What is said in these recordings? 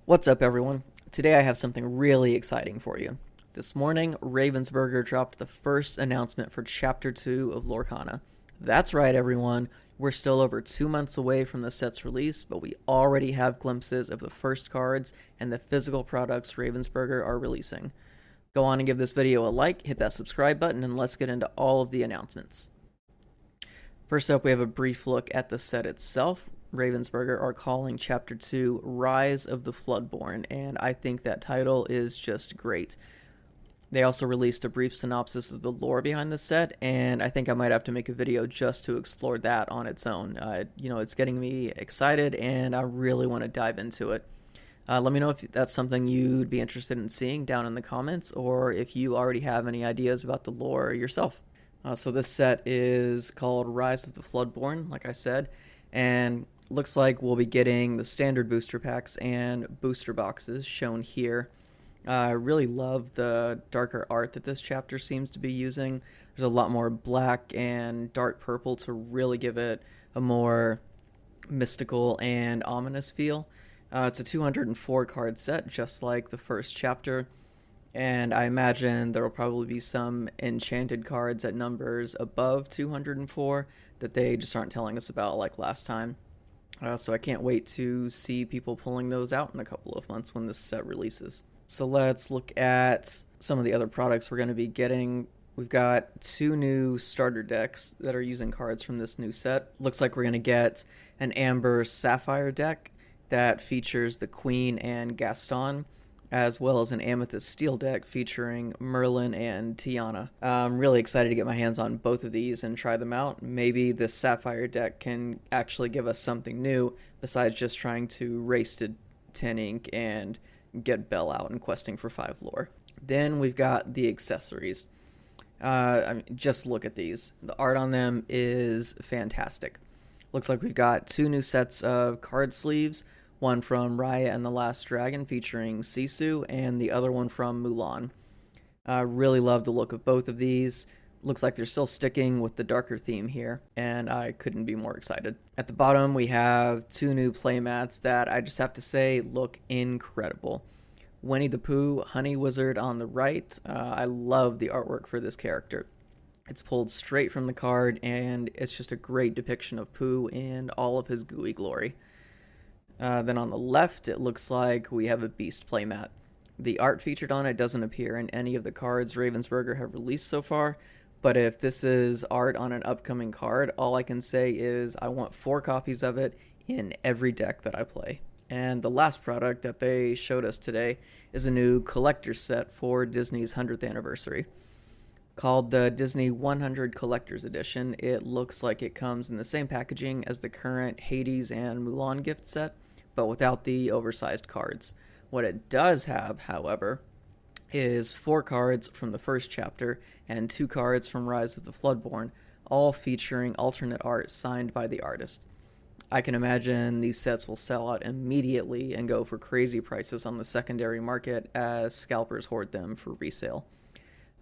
What's up, everyone? Today I have something really exciting for you. This morning, Ravensburger dropped the first announcement for Chapter 2 of Lorcana. That's right, everyone. We're still over 2 months away from the set's release, but we already have glimpses of the first cards and the physical products Ravensburger are releasing. Go on and give this video a like, hit that subscribe button, and let's get into all of the announcements. First up, we have a brief look at the set itself. Ravensburger are calling Chapter 2 Rise of the Floodborn, and I think that title is just great. They also released a brief synopsis of the lore behind the set, and I think I might have to make a video just to explore that on its own. It's getting me excited, and I really want to dive into it. Let me know if that's something you'd be interested in seeing down in the comments, or if you already have any ideas about the lore yourself. So this set is called Rise of the Floodborn, like I said, and looks like we'll be getting the standard booster packs and booster boxes shown here. I really love the darker art that this chapter seems to be using. There's a lot more black and dark purple to really give it a more mystical and ominous feel. It's a 204 card set, just like the first chapter, and I imagine there will probably be some enchanted cards at numbers above 204 that they just aren't telling us about like last time. So I can't wait to see people pulling those out in a couple of months when this set releases. So let's look at some of the other products we're going to be getting. We've got 2 new starter decks that are using cards from this new set. Looks like we're going to get an Amber Sapphire deck that features the Queen and Gaston, as well as an Amethyst Steel deck featuring Merlin and Tiana. I'm really excited to get my hands on both of these and try them out. Maybe this Sapphire deck can actually give us something new besides just trying to race to 10 ink and get Bell out and questing for 5 lore. Then we've got the accessories. Just look at these. The art on them is fantastic. Looks like we've got 2 new sets of card sleeves, one from Raya and the Last Dragon featuring Sisu, and the other one from Mulan. Really love the look of both of these. Looks like they're still sticking with the darker theme here, and I couldn't be more excited. At the bottom, we have 2 new playmats that I just have to say look incredible. Winnie the Pooh, Honey Wizard on the right. I love the artwork for this character. It's pulled straight from the card, and it's just a great depiction of Pooh in all of his gooey glory. Then on the left, it looks like we have a Beast playmat. The art featured on it doesn't appear in any of the cards Ravensburger have released so far, but if this is art on an upcoming card, all I can say is I want 4 copies of it in every deck that I play. And the last product that they showed us today is a new collector's set for Disney's 100th anniversary. Called the Disney 100 Collector's Edition, it looks like it comes in the same packaging as the current Hades and Mulan gift set, but without the oversized cards. What it does have, however, is 4 cards from the first chapter and 2 cards from Rise of the Floodborn, all featuring alternate art signed by the artist. I can imagine these sets will sell out immediately and go for crazy prices on the secondary market as scalpers hoard them for resale.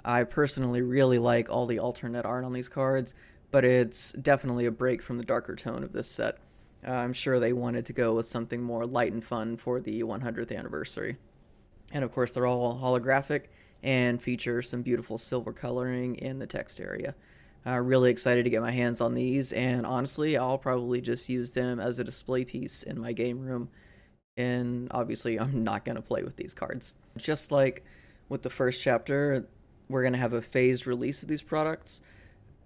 I personally really like all the alternate art on these cards, but it's definitely a break from the darker tone of this set. I'm sure they wanted to go with something more light and fun for the 100th anniversary. And of course, they're all holographic and feature some beautiful silver coloring in the text area. Really excited to get my hands on these, and honestly, I'll probably just use them as a display piece in my game room. And obviously, I'm not going to play with these cards. Just like with the first chapter, we're going to have a phased release of these products.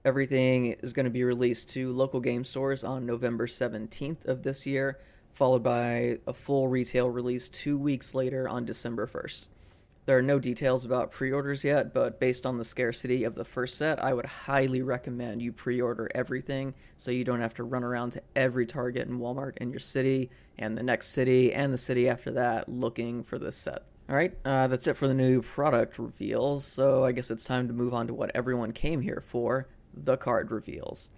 Everything is going to be released to local game stores on November 17th of this year, followed by a full retail release 2 weeks later on December 1st. There are no details about pre-orders yet, but based on the scarcity of the first set, I would highly recommend you pre-order everything so you don't have to run around to every Target and Walmart in your city and the next city and the city after that looking for this set. Alright, that's it for the new product reveals, so I guess it's time to move on to what everyone came here for, the card reveals.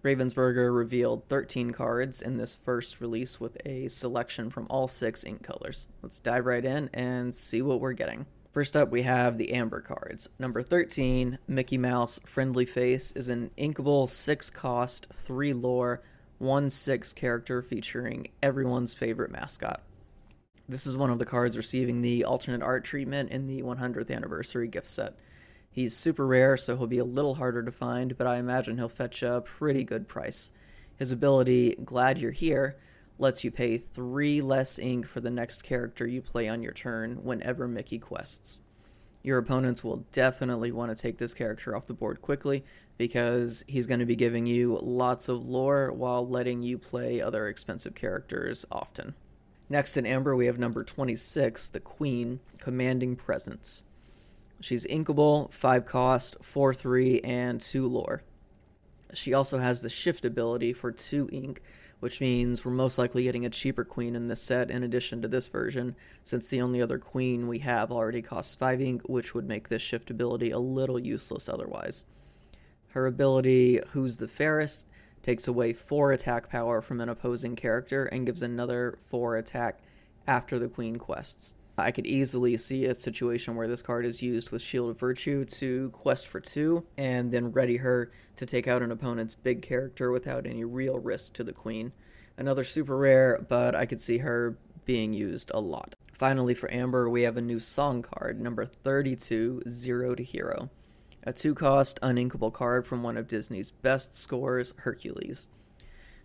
Ravensburger revealed 13 cards in this first release with a selection from all 6 ink colors. Let's dive right in and see what we're getting. First up, we have the Amber cards. Number 13, Mickey Mouse Friendly Face, is an inkable 6 cost, 3 lore, 1/6 character featuring everyone's favorite mascot. This is one of the cards receiving the alternate art treatment in the 100th anniversary gift set. He's super rare, so he'll be a little harder to find, but I imagine he'll fetch a pretty good price. His ability, Glad You're Here, lets you pay 3 less ink for the next character you play on your turn whenever Mickey quests. Your opponents will definitely want to take this character off the board quickly because he's going to be giving you lots of lore while letting you play other expensive characters often. Next in Amber, we have number 26, the Queen, Commanding Presence. She's inkable, 5 cost, 4/3, and 2 lore. She also has the shift ability for 2 ink, which means we're most likely getting a cheaper queen in this set in addition to this version, since the only other queen we have already costs 5 ink, which would make this shift ability a little useless otherwise. Her ability, Who's the Fairest, takes away 4 attack power from an opposing character and gives another 4 attack after the queen quests. I could easily see a situation where this card is used with Shield of Virtue to quest for 2, and then ready her to take out an opponent's big character without any real risk to the queen. Another super rare, but I could see her being used a lot. Finally for Amber, we have a new song card, number 32, Zero to Hero. A 2-cost, uninkable card from one of Disney's best scores, Hercules.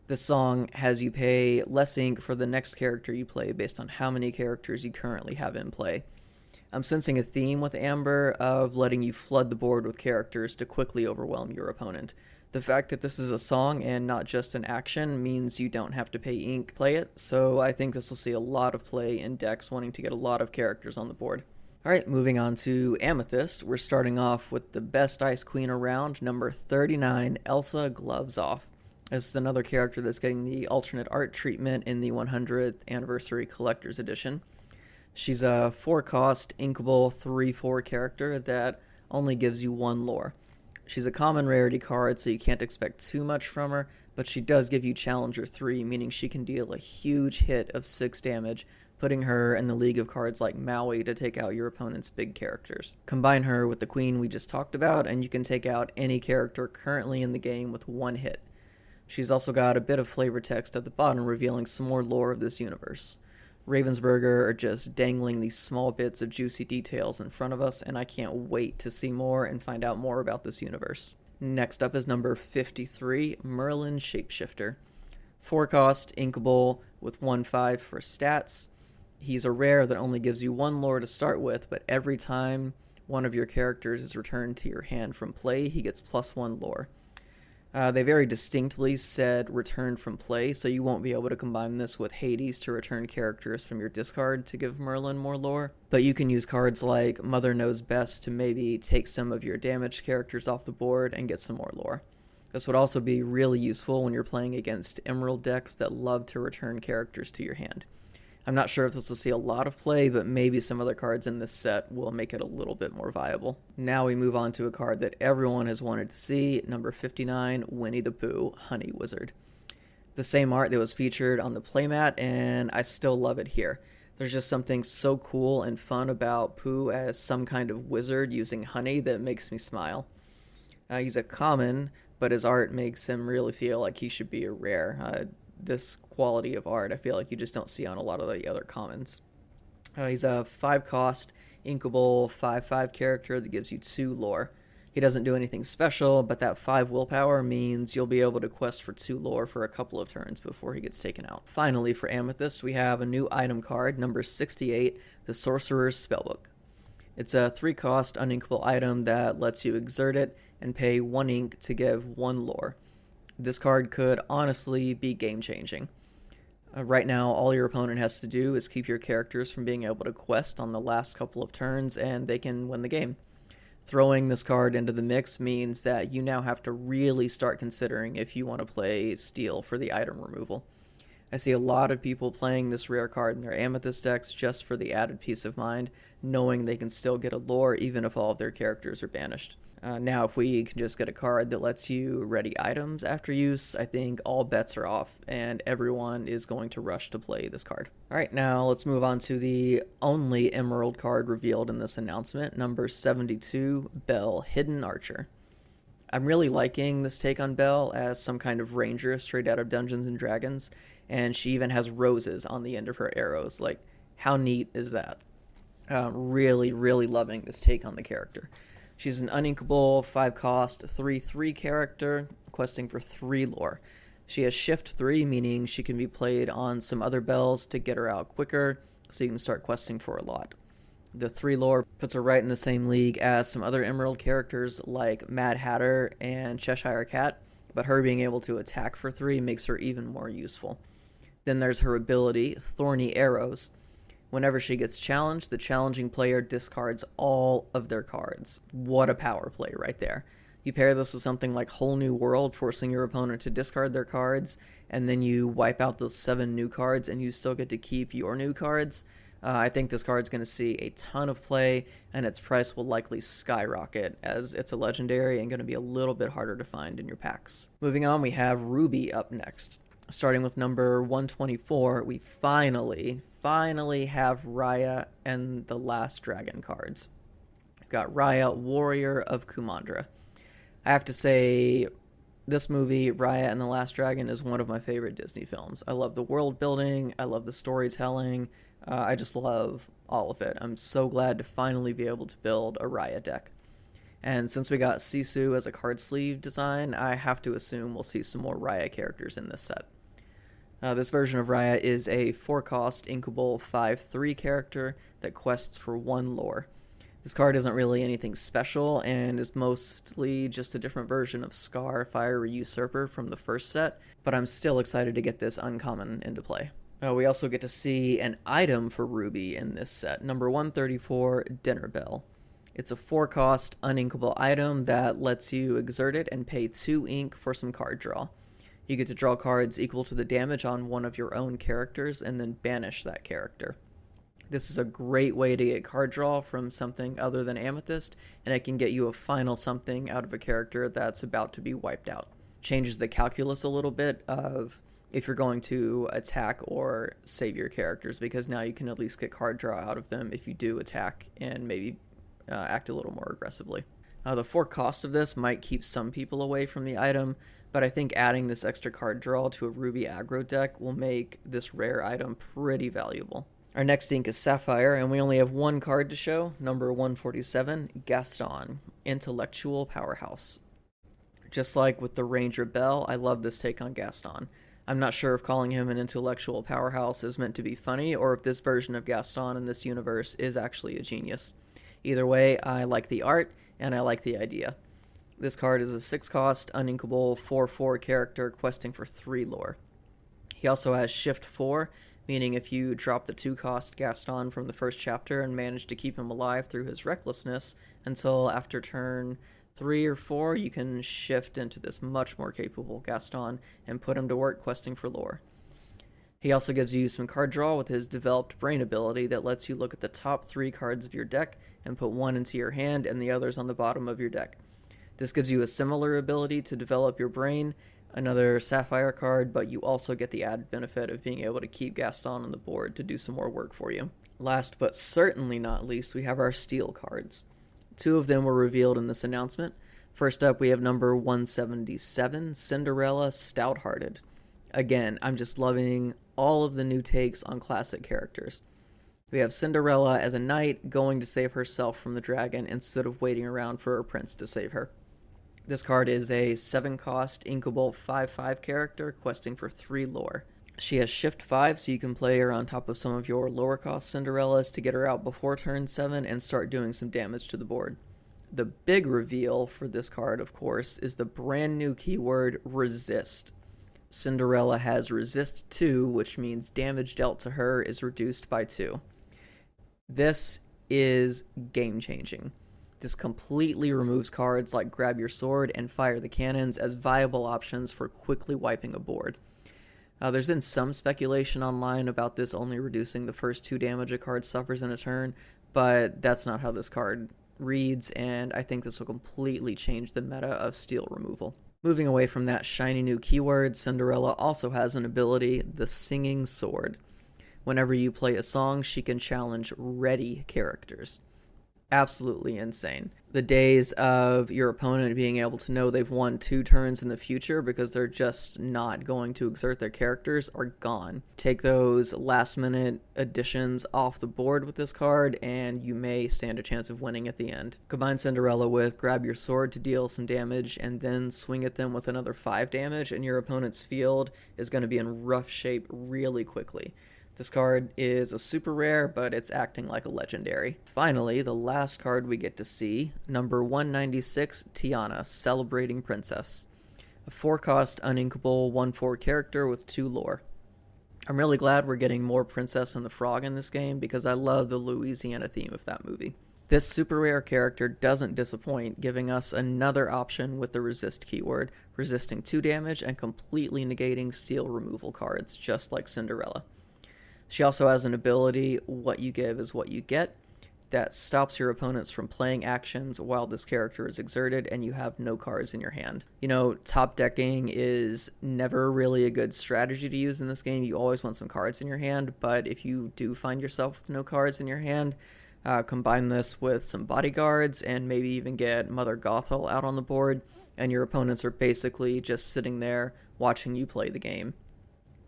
This song has you pay less ink for the next character you play based on how many characters you currently have in play. I'm sensing a theme with Amber of letting you flood the board with characters to quickly overwhelm your opponent. The fact that this is a song and not just an action means you don't have to pay ink to play it, so I think this will see a lot of play in decks wanting to get a lot of characters on the board. Alright, moving on to Amethyst, we're starting off with the best Ice Queen around, number 39, Elsa Gloves Off. This is another character that's getting the alternate art treatment in the 100th Anniversary Collector's Edition. She's a 4-cost, inkable 3/4 character that only gives you 1 lore. She's a common rarity card, so you can't expect too much from her, but she does give you Challenger 3, meaning she can deal a huge hit of 6 damage, putting her in the league of cards like Maui to take out your opponent's big characters. Combine her with the Queen we just talked about, and you can take out any character currently in the game with 1 hit. She's also got a bit of flavor text at the bottom revealing some more lore of this universe. Ravensburger are just dangling these small bits of juicy details in front of us, and I can't wait to see more and find out more about this universe. Next up is number 53, Merlin Shapeshifter. 4-cost, inkable with 1/5 for stats. He's a rare that only gives you 1 lore to start with, but every time one of your characters is returned to your hand from play, he gets +1 lore. They very distinctly said return from play, so you won't be able to combine this with Hades to return characters from your discard to give Merlin more lore. But you can use cards like Mother Knows Best to maybe take some of your damaged characters off the board and get some more lore. This would also be really useful when you're playing against Emerald decks that love to return characters to your hand. I'm not sure if this will see a lot of play, but maybe some other cards in this set will make it a little bit more viable. Now we move on to a card that everyone has wanted to see, number 59, Winnie the Pooh, Honey Wizard. The same art that was featured on the playmat, and I still love it here. There's just something so cool and fun about Pooh as some kind of wizard using honey that makes me smile. He's a common, but his art makes him really feel like he should be a rare. This quality of art I feel like you just don't see on a lot of the other commons. He's a 5-cost, inkable 5/5 character that gives you 2 lore. He doesn't do anything special, but that 5 willpower means you'll be able to quest for 2 lore for a couple of turns before he gets taken out. Finally, for Amethyst, we have a new item card, number 68, the Sorcerer's Spellbook. It's a 3-cost, uninkable item that lets you exert it and pay 1 ink to give 1 lore. This card could honestly be game-changing. Right now, all your opponent has to do is keep your characters from being able to quest on the last couple of turns, and they can win the game. Throwing this card into the mix means that you now have to really start considering if you want to play Steel for the item removal. I see a lot of people playing this rare card in their Amethyst decks just for the added peace of mind, knowing they can still get a lore even if all of their characters are banished. Now, if we can just get a card that lets you ready items after use, I think all bets are off, and everyone is going to rush to play this card. Alright, now let's move on to the only Emerald card revealed in this announcement, number 72, Belle, Hidden Archer. I'm really liking this take on Belle as some kind of ranger straight out of Dungeons & Dragons, and she even has roses on the end of her arrows. Like, How neat is that? Really, really loving this take on the character. She's an uninkable 5-cost 3/3 character, questing for 3 lore. She has Shift 3, meaning she can be played on some other bells to get her out quicker, so you can start questing for a lot. The 3 lore puts her right in the same league as some other Emerald characters like Mad Hatter and Cheshire Cat, but her being able to attack for 3 makes her even more useful. Then there's her ability, Thorny Arrows. Whenever she gets challenged, the challenging player discards all of their cards. What a power play right there. You pair this with something like Whole New World, forcing your opponent to discard their cards, and then you wipe out those 7 new cards and you still get to keep your new cards. I think this card's going to see a ton of play, and its price will likely skyrocket as it's a legendary and going to be a little bit harder to find in your packs. Moving on, we have Ruby up next. Starting with number 124, we finally have Raya and the Last Dragon cards. We've got Raya, Warrior of Kumandra. I have to say, this movie, Raya and the Last Dragon, is one of my favorite Disney films. I love the world building, I love the storytelling, I just love all of it. I'm so glad to finally be able to build a Raya deck. And since we got Sisu as a card sleeve design, I have to assume we'll see some more Raya characters in this set. This version of Raya is a 4-cost inkable 5/3 character that quests for 1 lore. This card isn't really anything special and is mostly just a different version of Scar Fire Usurper from the first set, but I'm still excited to get this uncommon into play. We also get to see an item for Ruby in this set, number 134, Dinner Bell. It's a 4-cost uninkable item that lets you exert it and pay 2 ink for some card draw. You get to draw cards equal to the damage on one of your own characters and then banish that character. This is a great way to get card draw from something other than Amethyst, and it can get you a final something out of a character that's about to be wiped out. Changes the calculus a little bit of if you're going to attack or save your characters, because now you can at least get card draw out of them if you do attack and maybe act a little more aggressively. The 4 cost of this might keep some people away from the item, but I think adding this extra card draw to a Ruby aggro deck will make this rare item pretty valuable. Our next ink is Sapphire, and we only have 1 card to show, number 147, Gaston, Intellectual Powerhouse. Just like with the Ranger Bell, I love this take on Gaston. I'm not sure if calling him an intellectual powerhouse is meant to be funny, or if this version of Gaston in this universe is actually a genius. Either way, I like the art, and I like the idea. This card is a 6-cost, uninkable 4/4 character questing for 3 lore. He also has Shift 4, meaning if you drop the 2-cost Gaston from the first chapter and manage to keep him alive through his recklessness until after turn 3 or 4, you can shift into this much more capable Gaston and put him to work questing for lore. He also gives you some card draw with his developed brain ability that lets you look at the top 3 cards of your deck and put 1 into your hand and the others on the bottom of your deck. This gives you a similar ability to develop your brain, another Sapphire card, but you also get the added benefit of being able to keep Gaston on the board to do some more work for you. Last but certainly not least, we have our Steel cards. 2 of them were revealed in this announcement. First up, we have number 177, Cinderella Stouthearted. Again, I'm just loving all of the new takes on classic characters. We have Cinderella as a knight going to save herself from the dragon instead of waiting around for her prince to save her. This card is a 7-cost inkable 5/5 character questing for 3 lore. She has Shift 5, so you can play her on top of some of your lower cost Cinderellas to get her out before turn 7 and start doing some damage to the board. The big reveal for this card, of course, is the brand new keyword Resist. Cinderella has Resist 2, which means damage dealt to her is reduced by 2. This is game-changing. This completely removes cards like Grab Your Sword and Fire the Cannons as viable options for quickly wiping a board. There's been some speculation online about this only reducing the first 2 damage a card suffers in a turn, but that's not how this card reads, and I think this will completely change the meta of Steel removal. Moving away from that shiny new keyword, Cinderella also has an ability, the Singing Sword. Whenever you play a song, she can challenge ready characters. Absolutely insane. The days of your opponent being able to know they've won 2 turns in the future because they're just not going to exert their characters are gone. Take those last minute additions off the board with this card and you may stand a chance of winning at the end. Combine Cinderella with grab your sword to deal some damage and then swing at them with another 5 damage, and your opponent's field is going to be in rough shape really quickly. This card is a super rare, but it's acting like a legendary. Finally, the last card we get to see, number 196, Tiana, Celebrating Princess. A 4-cost uninkable 1/4 character with 2 lore. I'm really glad we're getting more Princess and the Frog in this game because I love the Louisiana theme of that movie. This super rare character doesn't disappoint, giving us another option with the resist keyword, resisting 2 damage and completely negating steal removal cards, just like Cinderella. She also has an ability, What You Give is What You Get, that stops your opponents from playing actions while this character is exerted and you have no cards in your hand. You know, top decking is never really a good strategy to use in this game. You always want some cards in your hand, but if you do find yourself with no cards in your hand, combine this with some bodyguards and maybe even get Mother Gothel out on the board, and your opponents are basically just sitting there watching you play the game.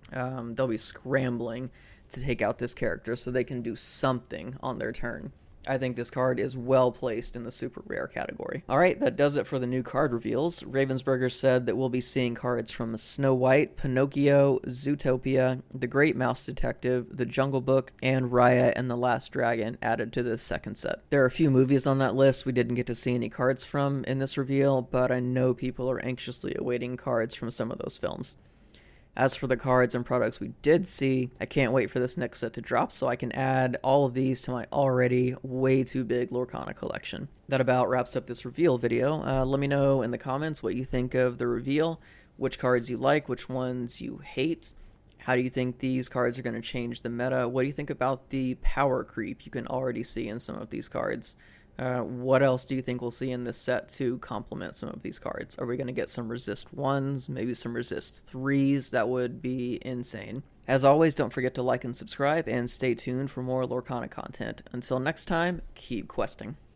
They'll be scrambling to take out this character so they can do something on their turn. I think this card is well placed in the super rare category. Alright, that does it for the new card reveals. Ravensburger said that we'll be seeing cards from Snow White, Pinocchio, Zootopia, The Great Mouse Detective, The Jungle Book, and Raya and the Last Dragon added to this second set. There are a few movies on that list we didn't get to see any cards from in this reveal, but I know people are anxiously awaiting cards from some of those films. As for the cards and products we did see, I can't wait for this next set to drop so I can add all of these to my already way too big Lorcana collection. That about wraps up this reveal video. Let me know in the comments what you think of the reveal, which cards you like, which ones you hate. How do you think these cards are going to change the meta? What do you think about the power creep you can already see in some of these cards? What else do you think we'll see in this set to complement some of these cards? Are we going to get some resist 1s, maybe some resist 3s? That would be insane. As always, don't forget to like and subscribe, and stay tuned for more Lorcana content. Until next time, keep questing.